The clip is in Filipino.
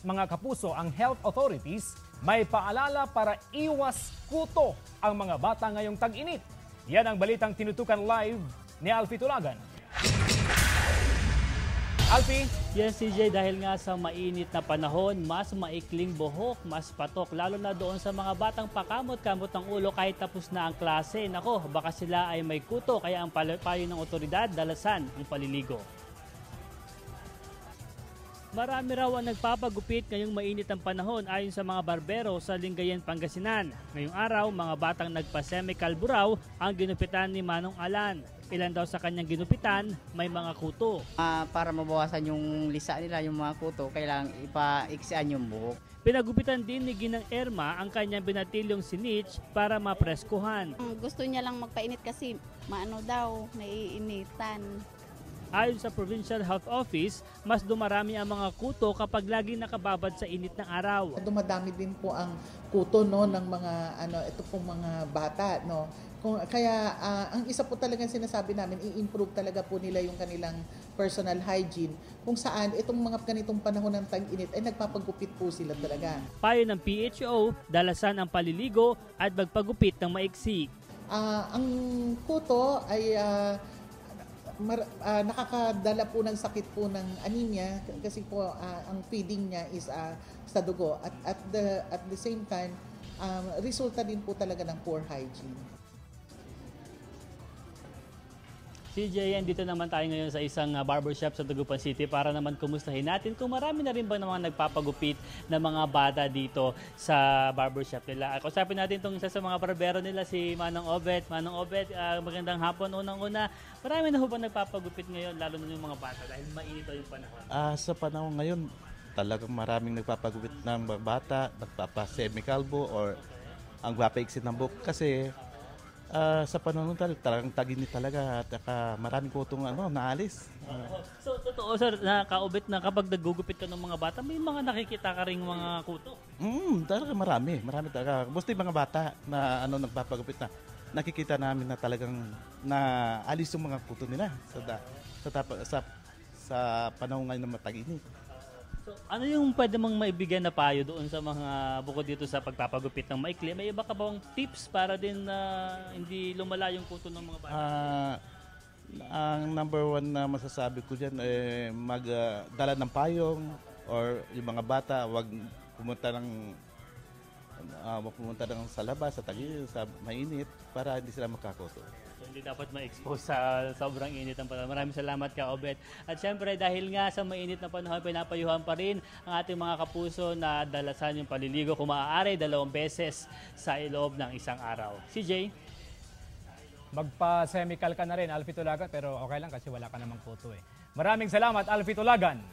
mga kapuso, ang health authorities may paalala para iwas kuto ang mga bata ngayong tag-init. Yan ang balitang tinutukan live ni Alfie Tulagan. Alfie? Yes, CJ, dahil nga sa mainit na panahon, mas maikling buhok, mas patok, lalo na doon sa mga batang pakamot-kamot ng ulo kahit tapos na ang klase. Nako, baka sila ay may kuto, kaya ang payo ng otoridad, dalasan ang paliligo. Marami raw ang nagpapagupit ngayong mainit ang panahon ayon sa mga barbero sa Lingayen, Pangasinan. Ngayong araw, mga batang nagpa-semi-calvo raw ang ginupitan ni Manong Alan. Ilan daw sa kanyang ginupitan, may mga kuto. Para mabawasan yung lisa nila, yung mga kuto, kailangan ipaiksian yung buhok. Pinagupitan din ni Ginang Erma ang kanyang binatilyong sinich para mapreskuhan. Gusto niya lang magpainit kasi maano daw, naiinitan. Ayon sa Provincial Health Office, mas dumarami ang mga kuto kapag lagi nakababad sa init ng araw. Dumadami din po ang kuto no ng mga ito pong mga bata no. Kaya ang isa po talaga sinasabi namin, i-improve talaga po nila yung kanilang personal hygiene kung saan itong mga ganitong panahon ng tag-init ay nagpapagupit po sila talaga. Payo ng PHO, dalasan ang paliligo at magpagupit ng maiksi. Ang kuto ay nakakadala po ng sakit po ng anemia kasi po ang feeding niya is sa dugo at the same time resulta din po talaga ng poor hygiene. CJ, dito naman tayo ngayon sa isang barbershop sa Dagupan City para naman kumustahin natin kung marami na rin ba mga nagpapagupit na mga bata dito sa barbershop nila. Kausapin natin itong isa sa mga barbero nila, si Manong Obet. Manong Obet, magandang hapon. Unang-una, marami na ho ba nagpapagupit ngayon, lalo na yung mga bata dahil mainit yung panahon? Sa panahon ngayon, talagang maraming nagpapagupit ng bata, nagpapa-semi-calvo or ang papaiksin ng buhok kasi sa panahon talagang tag-init talaga at maraming kutong naalis. So, totoo sir, nakaubit na kapag nagugupit ka ng mga bata, may mga nakikita ka ring mga kuto? Talaga marami talaga. Mostly mga bata na nagpapagupit na nakikita namin na talagang naalis yung mga kuto nila sa panahon ngayon na tag-init. So, ano yung pwede mong maibigyan na payo doon sa mga bukod dito sa pagpapagupit ng maikli? May iba ka bang tips para din na hindi lumala yung kuto ng mga bata? Ang number one na masasabi ko dyan, magdala ng payong or yung mga bata, wag pumunta sa labas, sa mainit para hindi sila makakuto. Hindi dapat ma-expose sa sobrang init ng panahon. Maraming salamat ka, Obet. At syempre, dahil nga sa mainit na panahon, pinapayuhan pa rin ang ating mga kapuso na dalasan yung paliligo kung maaari 2 beses sa loob ng isang araw. CJ? Magpa-semical ka na rin, Alfie Tulagan, pero okay lang kasi wala ka namang kuto eh. Maraming salamat, Alfie Tulagan.